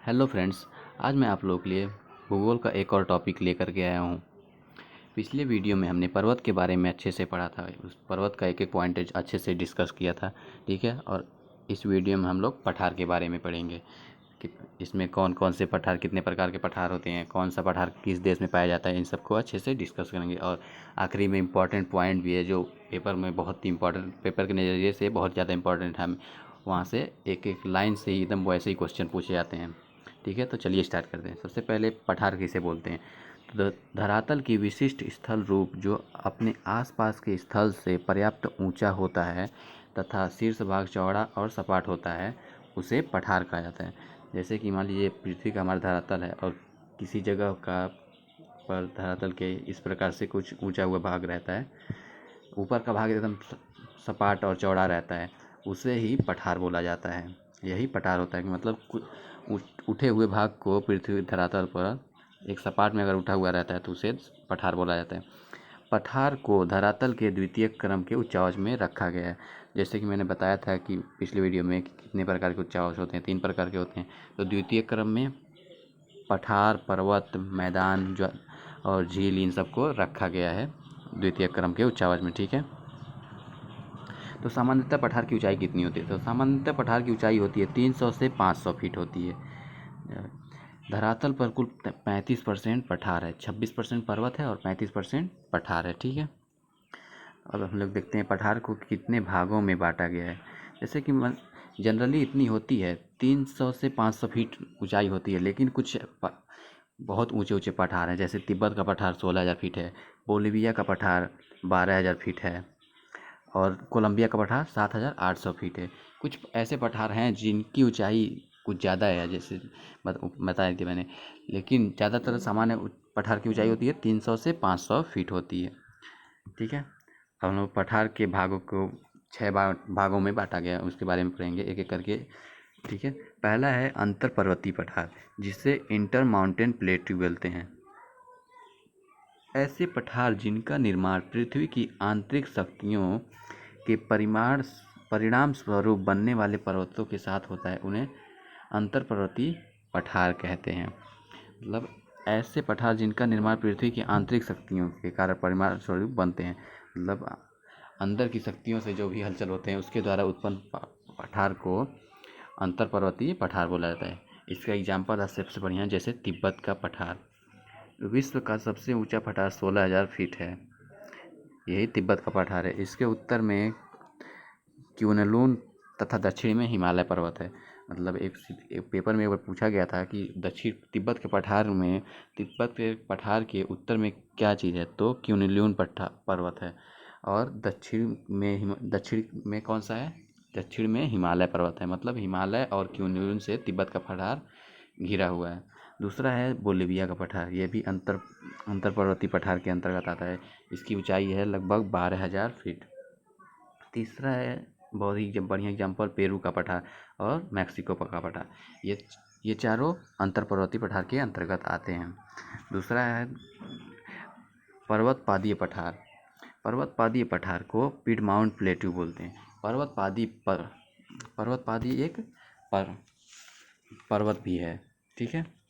Hello friends, आज मैं आप लोगों के लिए भूगोल का एक और टॉपिक लेकर के आया हूँ। पिछले वीडियो में हमने पर्वत के बारे में अच्छे से पढ़ा था, उस पर्वत का एक एक पॉइंट अच्छे से डिस्कस किया था, ठीक है। और इस वीडियो में हम लोग पठार के बारे में पढ़ेंगे कि इसमें कौन कौन से पठार, कितने प्रकार के पठार होते हैं, कौन सा पठार किस देश में पाया जाता है, इन सबको अच्छे से डिस्कस करेंगे। और आखिरी में इम्पॉर्टेंट पॉइंट भी है जो पेपर में बहुत ही इम्पॉर्टेंट, पेपर के नज़रिए से बहुत ज़्यादा इम्पॉर्टेंट है। वहाँ से एक एक लाइन से ही एकदम वैसे ही क्वेश्चन पूछे जाते हैं, ठीक है। तो चलिए स्टार्ट करते हैं। सबसे पहले पठार किसे बोलते हैं? तो धरातल की विशिष्ट स्थल रूप जो अपने आसपास के स्थल से पर्याप्त ऊंचा होता है तथा शीर्ष भाग चौड़ा और सपाट होता है, उसे पठार कहा जाता है। जैसे कि मान लीजिए पृथ्वी का हमारा धरातल है और किसी जगह का पर धरातल के इस प्रकार से कुछ ऊंचा हुआ भाग रहता है, ऊपर का भाग एकदम सपाट और चौड़ा रहता है, उसे ही पठार बोला जाता है। यही पठार होता है कि मतलब उठे हुए भाग को पृथ्वी धरातल पर एक सपाट में अगर उठा हुआ रहता है तो उसे पठार बोला जाता है। पठार को धरातल के द्वितीय क्रम के उच्चावच में रखा गया है। जैसे कि मैंने बताया था कि पिछले वीडियो में कि कितने प्रकार के उच्चावच होते हैं, 3 प्रकार के होते हैं। तो द्वितीय क्रम में पठार, पर्वत, मैदान जो और झील, इन सबको रखा गया है द्वितीय क्रम के उच्चावच में, ठीक है। तो सामान्यतः पठार की ऊंचाई कितनी होती है? तो सामान्यतः पठार की ऊंचाई होती है 300 से 500 फीट होती है। धरातल पर कुल 35% पठार है, 26% पर्वत है और 35% पठार है, ठीक है। अब हम लोग देखते हैं पठार को कितने भागों में बांटा गया है। जैसे कि जनरली इतनी होती है, 300 से 500 फीट ऊंचाई होती है, लेकिन कुछ बहुत ऊंचे ऊंचे पठार हैं। जैसे तिब्बत का पठार 16,000 फीट है, बोलिविया का पठार 12,000 फीट है और कोलंबिया का पठार 7,800 फीट है। कुछ ऐसे पठार हैं जिनकी ऊंचाई कुछ ज़्यादा है, जैसे बताई थी मैंने, लेकिन ज़्यादातर सामान्य पठार की ऊंचाई होती है 300 से 500 फीट होती है, ठीक है। अब हम लोग पठार के भागों को 6 भागों में बांटा गया है, उसके बारे में पढ़ेंगे एक एक करके, ठीक है। पहला है अंतर पर्वतीय पठार, जिसे इंटर माउंटेन प्लेट्यू बोलते हैं। ऐसे पठार जिनका निर्माण पृथ्वी की आंतरिक शक्तियों के परिणाम स्वरूप बनने वाले पर्वतों के साथ होता है, उन्हें अंतर पर्वतीय पठार कहते हैं। मतलब ऐसे पठार जिनका निर्माण पृथ्वी की आंतरिक शक्तियों के कारण परिणाम स्वरूप बनते हैं, मतलब अंदर की शक्तियों से जो भी हलचल होते हैं उसके द्वारा उत्पन्न पठार को अंतर पर्वतीय पठार बोला जाता है। इसका एग्जाम्पल है सबसे बढ़िया, जैसे तिब्बत का पठार। विश्व का सबसे ऊंचा पठार 16,000 फीट है, यही तिब्बत का पठार है। इसके उत्तर में क्यूनलून तथा दक्षिण में हिमालय पर्वत है। मतलब एक पेपर में एक बार पूछा गया था कि दक्षिण तिब्बत के पठार के उत्तर में क्या चीज़ है, तो क्यूनलून पर्वत है। और दक्षिण में कौन सा है? दक्षिण में हिमालय पर्वत है। मतलब हिमालय और क्यूनलून से तिब्बत का पठार घिरा हुआ है। दूसरा है बोलिविया का पठार, ये भी अंतर पर्वतीय पठार के अंतर्गत आता है। इसकी ऊंचाई है लगभग 12,000 फीट। तीसरा है बहुत ही बढ़िया एग्जाम्पल, पेरू का पठार और मैक्सिको का पठार। ये चारों अंतर पर्वतीय पठार के अंतर्गत आते हैं। दूसरा है पर्वतपादीय पठार। पर्वतपादीय पठार को पिडमाउंट प्लेट्यू बोलते हैं। पर्वतपादी एक पर्वत भी है, ठीक है।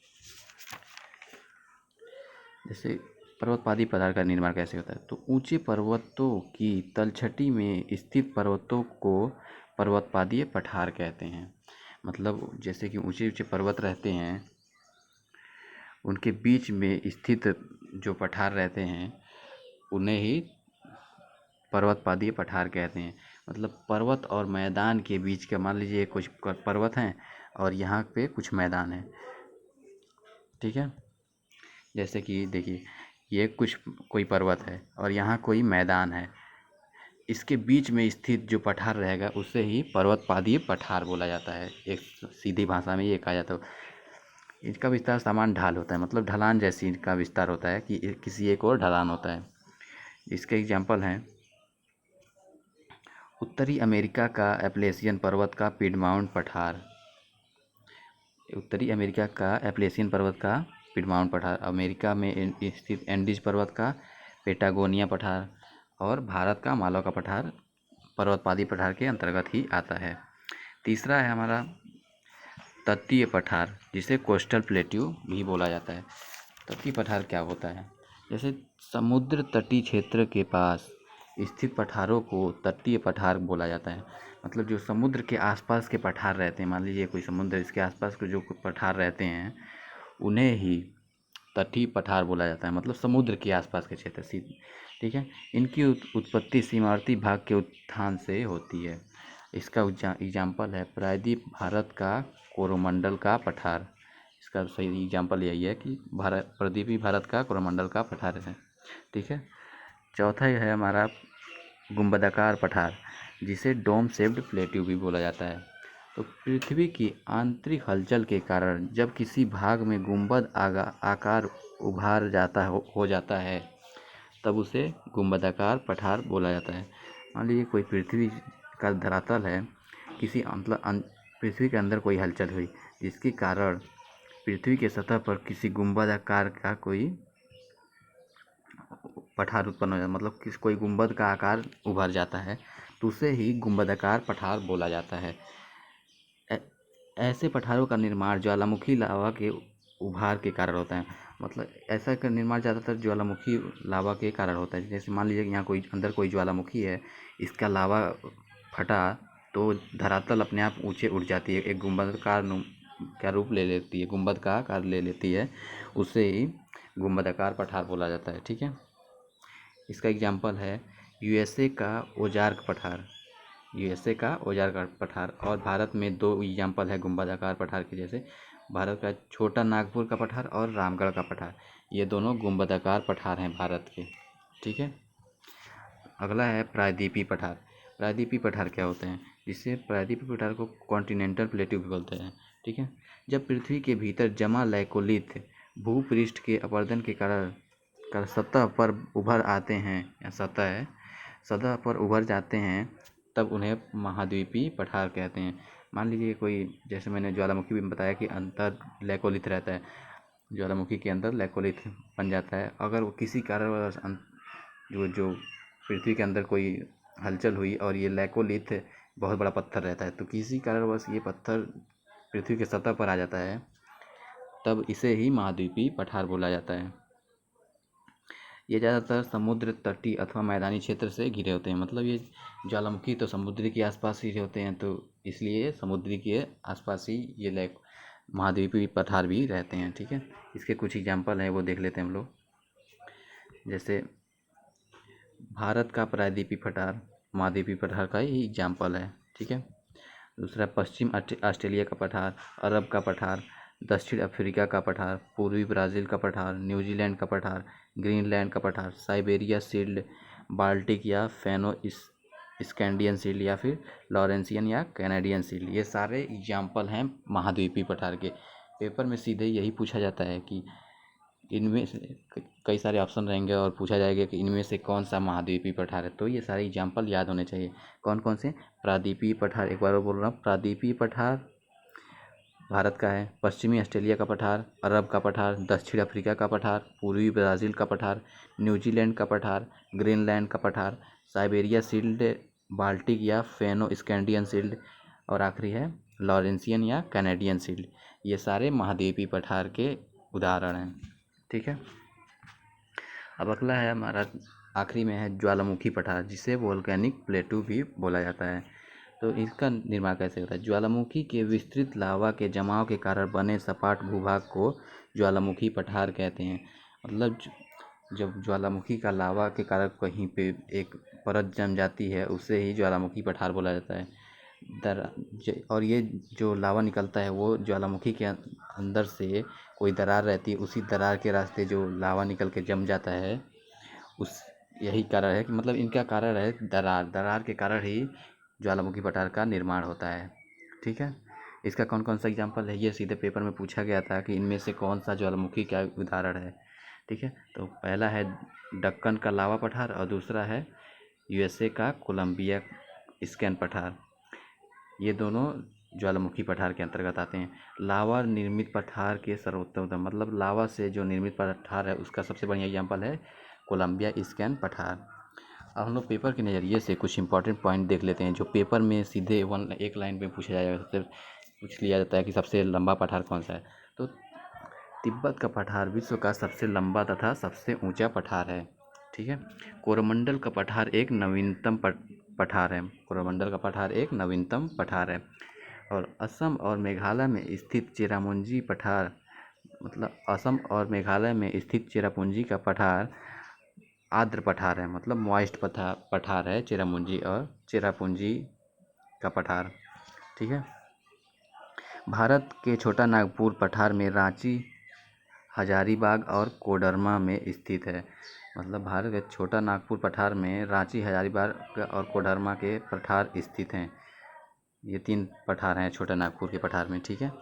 जैसे पर्वतपादी पठार का निर्माण कैसे होता है, तो ऊंचे पर्वतों की तलछटी में स्थित पर्वतों को पर्वतपादीय पठार कहते हैं। मतलब जैसे कि ऊंचे ऊंचे पर्वत रहते हैं, उनके बीच में स्थित जो पठार रहते हैं उन्हें ही पर्वतपादीय पठार कहते हैं। मतलब पर्वत और मैदान के बीच का, मान लीजिए कुछ पर्वत हैं और यहाँ पे कुछ मैदान है, ठीक है। जैसे कि देखिए, ये कोई पर्वत है और यहाँ कोई मैदान है, इसके बीच में स्थित जो पठार रहेगा उसे ही पर्वतपादीय पठार बोला जाता है। एक सीधी भाषा में ये कहा जाता है। इसका विस्तार समान ढाल होता है, मतलब ढलान जैसी इनका विस्तार होता है कि किसी एक और ढलान होता है। इसके एग्जाम्पल हैं उत्तरी अमेरिका का एप्लेसियन पर्वत का पिडमाउंट पठार, उत्तरी अमेरिका का एप्लेसियन पर्वत का पिडमाउंट पठार, अमेरिका में स्थित एंडीज पर्वत का पेटागोनिया पठार और भारत का मालवा का पठार पर्वतपादी पठार के अंतर्गत ही आता है। तीसरा है हमारा तटीय पठार, जिसे कोस्टल प्लेट्यू भी बोला जाता है। तटीय पठार क्या होता है? जैसे समुद्र तटीय क्षेत्र के पास स्थित पठारों को तटीय पठार बोला जाता है। मतलब जो समुद्र के आसपास के पठार रहते हैं, मान लीजिए कोई समुद्र, इसके आसपास के जो पठार रहते हैं उन्हें ही तटीय पठार बोला जाता है। मतलब समुद्र के आसपास के क्षेत्र ठीक है। इनकी उत्पत्ति सीमावर्ती भाग के उत्थान से होती है। इसका एग्जाम्पल है प्रायद्वीप भारत का कोरोमंडल का पठार। इसका सही एग्जाम्पल यही है कि प्रायद्वीपीय भारत का कोरोमंडल का पठार है। ठीक है। चौथा है हमारा गुंबदाकार पठार, जिसे डोम शेप्ड प्लेट्यू भी बोला जाता है। तो पृथ्वी की आंतरिक हलचल के कारण जब किसी भाग में गुंबद आकार उभार हो जाता है तब उसे गुंबदाकार पठार बोला जाता है। मान लीजिए कोई पृथ्वी का धरातल है, किसी मतलब पृथ्वी के अंदर कोई हलचल हुई जिसके कारण पृथ्वी के सतह पर किसी गुंबदाकार का कोई पठार उत्पन्न हो जाता है, मतलब कोई गुंबद का आकार उभर जाता है तो उसे ही गुंबदाकार पठार बोला जाता है। ऐसे पठारों का निर्माण ज्वालामुखी लावा के उभार के कारण होता है। मतलब ऐसा का निर्माण ज़्यादातर ज्वालामुखी लावा के कारण होता है। जैसे मान लीजिए यहाँ कोई ज्वालामुखी है, इसका लावा फटा तो धरातल अपने आप ऊंचे उठ जाती है, एक गुंबदाकार का रूप ले लेती है, गुंबद का आकार ले लेती है, उसे ही गुंबदाकार पठार बोला जाता है। ठीक है। इसका एग्जाम्पल है यूएसए का ओजार्क पठार, यूएसए का ओजार्क पठार। और भारत में दो एग्जाम्पल है गुंबदाकार पठार के, जैसे भारत का छोटा नागपुर का पठार और रामगढ़ का पठार। ये दोनों गुंबदाकार पठार हैं भारत के। ठीक है। अगला है प्रायद्वीपीय पठार। प्रायद्वीपीय पठार क्या होते हैं? जिससे प्रायद्वीपीय पठार को कॉन्टिनेंटल प्लेट्यू भी बोलते हैं। ठीक है। जब पृथ्वी के भीतर जमा लैकोलिथ भूपृष्ठ के अपरदन के कारण सतह पर उभर आते हैं, या सतह पर उभर जाते हैं, तब उन्हें महाद्वीपीय पठार कहते हैं। मान लीजिए कोई, जैसे मैंने ज्वालामुखी में बताया कि अंतर लैकोलिथ रहता है, ज्वालामुखी के अंदर लैकोलिथ बन जाता है। अगर वो किसी कारणवश जो पृथ्वी के अंदर कोई हलचल हुई और ये लैकोलिथ बहुत बड़ा पत्थर रहता है, तो किसी कारणवश ये पत्थर पृथ्वी के सतह पर आ जाता है, तब इसे ही महाद्वीपीय पठार बोला जाता है। ये ज़्यादातर समुद्र तटीय अथवा मैदानी क्षेत्र से घिरे होते हैं। मतलब ये ज्वालामुखी तो समुद्र के आसपास ही होते हैं, तो इसलिए समुद्र के आसपास ही ये महाद्वीपीय पठार भी रहते हैं। ठीक है। इसके कुछ एग्जाम्पल हैं, वो देख लेते हैं हम लोग। जैसे भारत का प्रायद्वीपीय पठार महाद्वीपीय पठार का ही एग्जाम्पल है। ठीक है। दूसरा पश्चिम ऑस्ट्रेलिया का पठार, अरब का पठार, दक्षिण अफ्रीका का पठार, पूर्वी ब्राज़ील का पठार, न्यूजीलैंड का पठार, ग्रीनलैंड का पठार, साइबेरिया सील्ड, बाल्टिक या फेनो स्कैंडियन सील्ड, या फिर लॉरेंसियन या कैनेडियन सील्ड। ये सारे एग्जाम्पल हैं महाद्वीपीय पठार के। पेपर में सीधे यही पूछा जाता है कि इनमें से कई सारे ऑप्शन रहेंगे और पूछा जाएगा कि इनमें से कौन सा महाद्वीपीय पठार है। तो ये सारे एग्जाम्पल याद होने चाहिए। कौन कौन से? प्रायद्वीपीय पठार, एक बार बोल रहा हूँ, प्रायद्वीपीय पठार भारत का है, पश्चिमी ऑस्ट्रेलिया का पठार, अरब का पठार, दक्षिण अफ्रीका का पठार, पूर्वी ब्राज़ील का पठार, न्यूजीलैंड का पठार, ग्रीनलैंड का पठार, साइबेरिया सील्ड, बाल्टिक या फेनो स्कैंडियन सील्ड, और आखिरी है लॉरेंसियन या कैनेडियन सील्ड। ये सारे महाद्वीपीय पठार के उदाहरण हैं। ठीक है। अब अगला है हमारा, आखिरी में है ज्वालामुखी पठार, जिसे वोल्केनिक प्लेट्यू भी बोला जाता है। तो इसका निर्माण कैसे होता है? ज्वालामुखी के विस्तृत लावा के जमाव के कारण बने सपाट भूभाग को ज्वालामुखी पठार कहते हैं। मतलब जब ज्वालामुखी का लावा के कारण कहीं पे एक परत जम जाती है, उसे ही ज्वालामुखी पठार बोला जाता है। और ये जो लावा निकलता है वो ज्वालामुखी के अंदर से कोई दरार रहती है, उसी दरार के रास्ते जो लावा निकल के जम जाता है, उस यही कारण है कि मतलब इनका कारण है दरार के कारण ही ज्वालामुखी पठार का निर्माण होता है। ठीक है। इसका कौन कौन सा एग्जाम्पल है, ये सीधे पेपर में पूछा गया था कि इनमें से कौन सा ज्वालामुखी का उदाहरण है। ठीक है। तो पहला है दक्कन का लावा पठार और दूसरा है यूएसए का कोलंबिया स्कैन पठार। ये दोनों ज्वालामुखी पठार के अंतर्गत आते हैं। लावा निर्मित पठार के सर्वोत्तम, मतलब लावा से जो निर्मित पठार है उसका सबसे बढ़िया एग्जाम्पल है कोलंबिया स्कैन पठार। अब हम लोग पेपर के नज़रिए से कुछ इंपॉर्टेंट पॉइंट देख लेते हैं जो पेपर में सीधे एक लाइन में पूछा जाएगा। सबसे पूछ लिया जाता है कि सबसे लंबा पठार कौन सा है, तो तिब्बत का पठार विश्व का सबसे लंबा तथा सबसे ऊंचा पठार है। ठीक है। कोरोमंडल का पठार एक नवीनतम पठार है। कोरोमंडल का पठार एक नवीनतम पठार है। और असम और मेघालय में स्थित चेरापूंजी पठार, मतलब असम और मेघालय में स्थित चेरापूंजी का पठार आर्द्र पठार है, मतलब मॉइस्ट पठार है चेरापूंजी और चेरापूंजी का पठार। ठीक है। भारत के छोटा नागपुर पठार में रांची, हजारीबाग और कोडरमा में स्थित है। मतलब भारत के छोटा नागपुर पठार में रांची, हजारीबाग और कोडरमा के पठार स्थित हैं। ये 3 पठार हैं छोटा नागपुर के पठार में। ठीक है।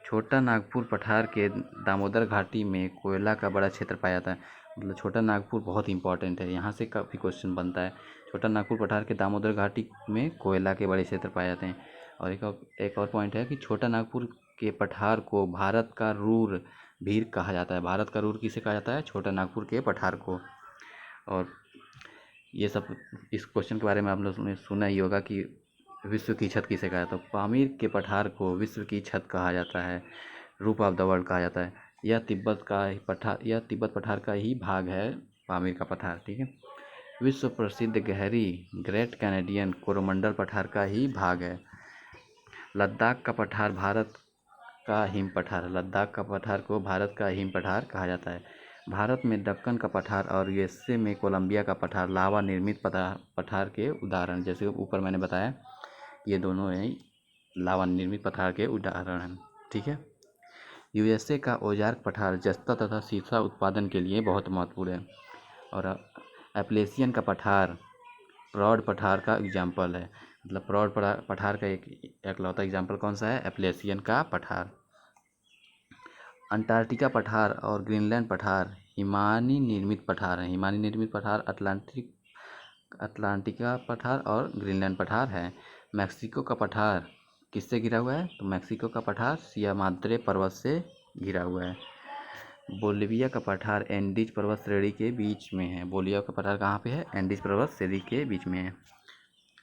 छोटा नागपुर पठार के दामोदर घाटी में कोयला का बड़ा क्षेत्र पाया जाता है। मतलब छोटा नागपुर बहुत इंपॉर्टेंट है, यहाँ से काफ़ी क्वेश्चन बनता है। छोटा नागपुर पठार के दामोदर घाटी में कोयला के बड़े क्षेत्र पाए जाते हैं। और एक और पॉइंट है कि छोटा नागपुर के पठार को भारत का रूर भीर कहा जाता है। भारत का रूर किसे कहा जाता है? छोटा नागपुर के पठार को। और ये सब इस क्वेश्चन के बारे में आप लोगों ने सुना ही होगा कि विश्व की छत किसे कहा जाता है? तो पामीर के पठार को विश्व की छत कहा जाता है, रूप ऑफ द वर्ल्ड कहा जाता है। यह तिब्बत पठार का ही भाग है, पामीर का पठार। ठीक है। विश्व प्रसिद्ध गहरी ग्रेट कैनेडियन कोरोमंडल पठार का ही भाग है। लद्दाख का पठार भारत का हिम पठार है। लद्दाख का पठार को भारत का हिम पठार कहा जाता है। भारत में दक्कन का पठार और यूएसए में कोलंबिया का पठार लावा निर्मित पठार के उदाहरण, जैसे ऊपर मैंने बताया, ये दोनों ही लावा निर्मित पठार के उदाहरण हैं। ठीक है। यूएसए का ओजार्क पठार जस्ता तथा सीसा उत्पादन के लिए बहुत महत्वपूर्ण है। और एप्लेसियन का पठार प्रौढ़ पठार का एग्जाम्पल है। मतलब प्रौढ़ पठार का एकलौता एग्जाम्पल कौन सा है? एप्लेसियन का पठार। अंटार्कटिका पठार और ग्रीनलैंड पठार हिमानी निर्मित पठार हैं। हिमानी निर्मित पठार अटलांटिका पठार और ग्रीनलैंड पठार है। मैक्सिको का पठार किससे घिरा हुआ है? तो मैक्सिको का पठार सिया माद्रे पर्वत से घिरा हुआ है। बोलिविया का पठार एंडीज पर्वत श्रेणी के बीच में है। बोलिविया का पठार कहाँ पे है? एंडीज पर्वत श्रेणी के बीच में है।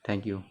Thank you.